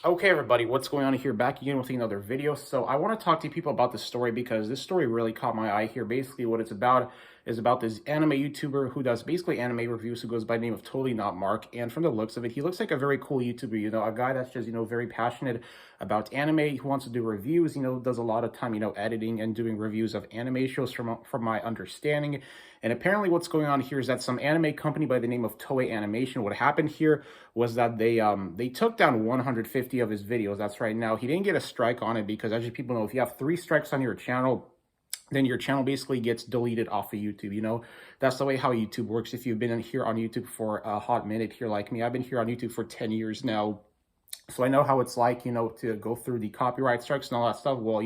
Okay, everybody, what's going on here? Back again with another video. So I want to talk to people about this story because this story really caught my eye here. Basically, what it's about is about this anime YouTuber who does basically anime reviews, who goes by the name of Totally Not Mark. And from the looks of it, he looks like a very cool YouTuber, a guy that's just, very passionate about anime, who wants to do reviews, does a lot of time, editing and doing reviews of anime shows from my understanding. And apparently what's going on here is that some anime company by the name of Toei Animation, what happened here was that they took down 150 of his videos. That's right. Now, he didn't get a strike on it because, as you people know, if you have 3 strikes on your channel, then your channel basically gets deleted off of YouTube. That's the way how YouTube works. If you've been in here on YouTube for a hot minute here like me, I've been here on YouTube for 10 years now. So I know how it's like, to go through the copyright strikes and all that stuff. Well,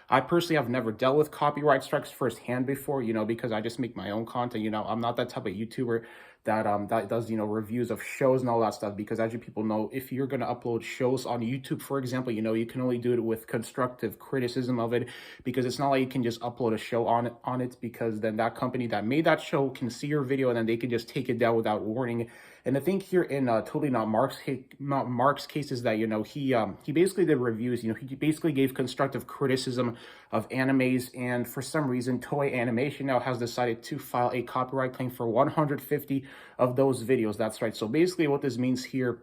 I personally have never dealt with copyright strikes firsthand before, because I just make my own content. I'm not that type of YouTuber that does, reviews of shows and all that stuff. Because as you people know, if you're going to upload shows on YouTube, for example, you can only do it with constructive criticism of it, because it's not like you can just upload a show on it, because then that company that made that show can see your video and then they can just take it down without warning. And the thing here in Totally Not Mark's case is that, he basically did reviews. He basically gave constructive criticism of animes, and for some reason, Toei Animation now has decided to file a copyright claim for 150 of those videos. That's right. So basically what this means here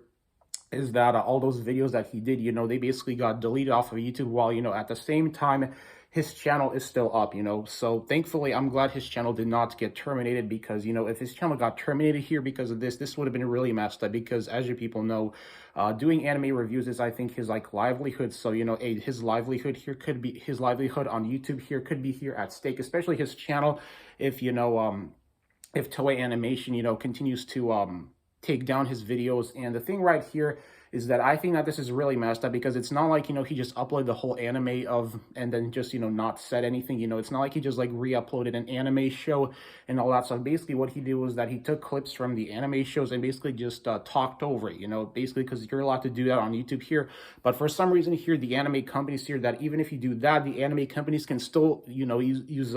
is that all those videos that he did, they basically got deleted off of YouTube, while, at the same time, his channel is still up, So thankfully, I'm glad his channel did not get terminated, because, if his channel got terminated here because of this would have been really messed up, because as you people know, doing anime reviews is, I think, his livelihood. So, his livelihood here could be, his livelihood on YouTube here could be here at stake, especially his channel, if, if Toei Animation, continues to, take down his videos. And the thing right here is that I think that this is really messed up, because it's not like, he just uploaded the whole anime and then just, not said anything. It's not like he just re-uploaded an anime show and all that stuff. Basically what he did was that he took clips from the anime shows and basically just talked over it, basically, because you're allowed to do that on YouTube here. But for some reason here, the anime companies here, that even if you do that, the anime companies can still, use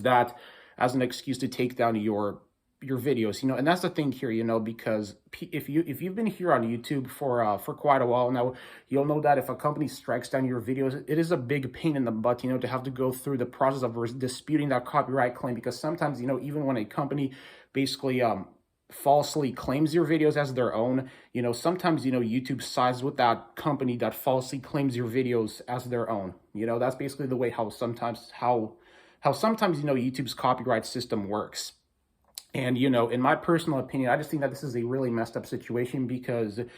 that as an excuse to take down your videos, and that's the thing here, because if you've been here on YouTube for quite a while now, you'll know that if a company strikes down your videos, it is a big pain in the butt, to have to go through the process of disputing that copyright claim, because sometimes, even when a company basically falsely claims your videos as their own, sometimes, YouTube sides with that company that falsely claims your videos as their own. That's basically the way how sometimes YouTube's copyright system works. And, in my personal opinion, I just think that this is a really messed up situation, because, it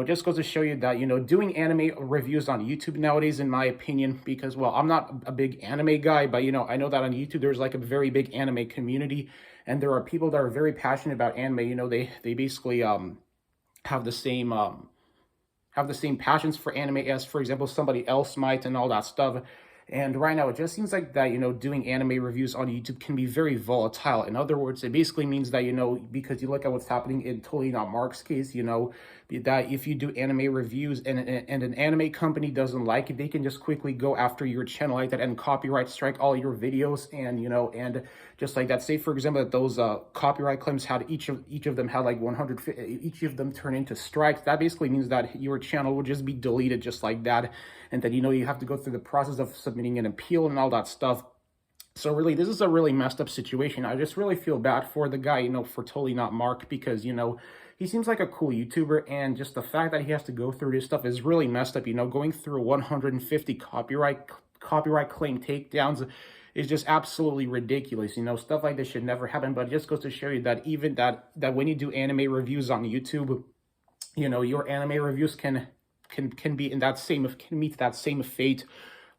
just goes to show you that, doing anime reviews on YouTube nowadays, in my opinion, because, well, I'm not a big anime guy, but, I know that on YouTube, there's a very big anime community, and there are people that are very passionate about anime. They basically, have the same passions for anime as, for example, somebody else might, and all that stuff. And right now, it just seems like that, doing anime reviews on YouTube can be very volatile. In other words, it basically means that, because you look at what's happening in Totally Not Mark's case, that if you do anime reviews and an anime company doesn't like it, they can just quickly go after your channel like that and copyright strike all your videos. And, and just like that, say, for example, that those copyright claims had each of them had 100, each of them turn into strikes. That basically means that your channel would just be deleted just like that. And then, you have to go through the process of submitting an appeal and all that stuff. So really, this is a really messed up situation. I just really feel bad for the guy, for Totally Not Mark, because, he seems like a cool YouTuber, and just the fact that he has to go through this stuff is really messed up. Going through 150 copyright claim takedowns is just absolutely ridiculous. Stuff like this should never happen. But it just goes to show you that even that when you do anime reviews on YouTube, your anime reviews can be in that same, can meet that same fate,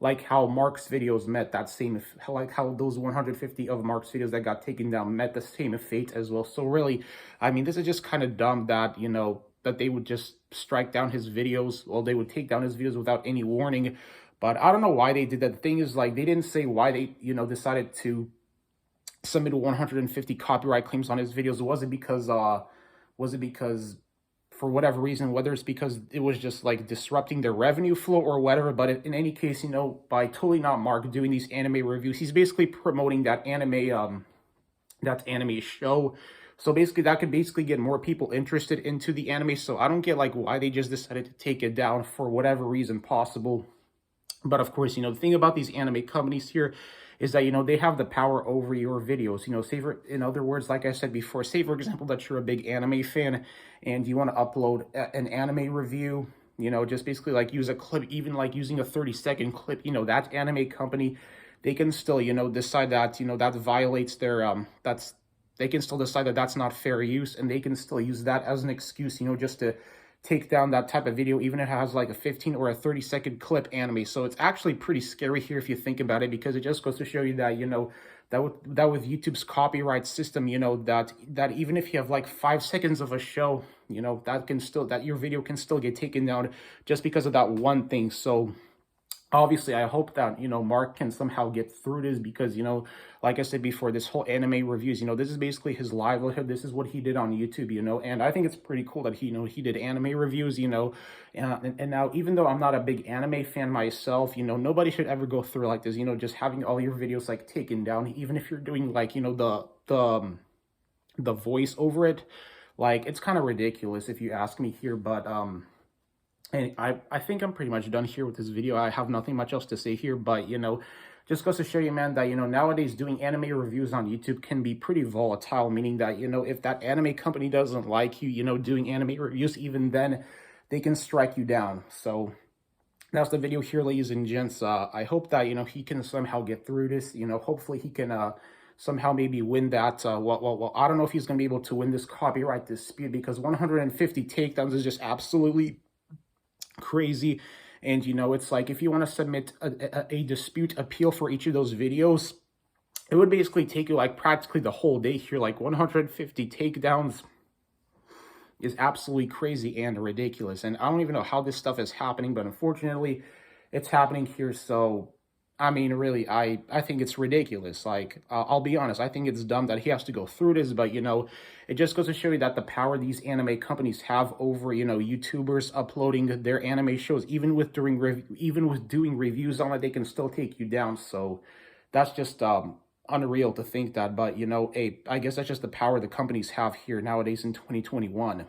like how Mark's videos met that same, like how those 150 of Mark's videos that got taken down met the same fate as well. So really, I mean, this is just kind of dumb that, that they would just strike down his videos. Well, they would take down his videos without any warning. But I don't know why they did that. The thing is, they didn't say why they, decided to submit 150 copyright claims on his videos. Was it because for whatever reason, whether it's because it was just disrupting their revenue flow or whatever. But in any case, by Totally Not Mark doing these anime reviews, he's basically promoting that anime show. So basically, that could basically get more people interested into the anime. So I don't get like why they just decided to take it down for whatever reason possible. But of course, the thing about these anime companies here is that, they have the power over your videos. Say for, in other words, like I said before, say for example that you're a big anime fan and you want to upload an anime review, just basically like use a clip, even like using a 30-second clip, that anime company, they can still, decide that, that violates their, they can still decide that that's not fair use, and they can still use that as an excuse, just to take down that type of video, even if it has like a 15 or a 30-second clip anime. So it's actually pretty scary here if you think about it, because it just goes to show you that, that with YouTube's copyright system, that even if you have like 5 seconds of a show, that your video can still get taken down just because of that one thing. So obviously, I hope that, Mark can somehow get through this, because, like I said before, this whole anime reviews, this is basically his livelihood. This is what he did on YouTube, and I think it's pretty cool that he did anime reviews, and now, even though I'm not a big anime fan myself, nobody should ever go through like this, just having all your videos like taken down, even if you're doing like, the voice over it. Like, it's kind of ridiculous if you ask me here, but, and I think I'm pretty much done here with this video. I have nothing much else to say here, but, just goes to show you, man, that, nowadays doing anime reviews on YouTube can be pretty volatile, meaning that, if that anime company doesn't like you, doing anime reviews, even then, they can strike you down. So that's the video here, ladies and gents. I hope that, he can somehow get through this, hopefully he can, somehow maybe win that, well, I don't know if he's going to be able to win this copyright dispute, because 150 takedowns is just absolutely crazy. And it's like, if you want to submit a dispute appeal for each of those videos, it would basically take you like practically the whole day here. Like 150 takedowns is absolutely crazy and ridiculous, and I don't even know how this stuff is happening, but unfortunately it's happening here. So I mean, really, I think it's ridiculous. Like, I'll be honest, I think it's dumb that he has to go through this, but, it just goes to show you that the power these anime companies have over, YouTubers uploading their anime shows, even with doing reviews on it, they can still take you down. So that's just unreal to think that, but, hey, I guess that's just the power the companies have here nowadays in 2021.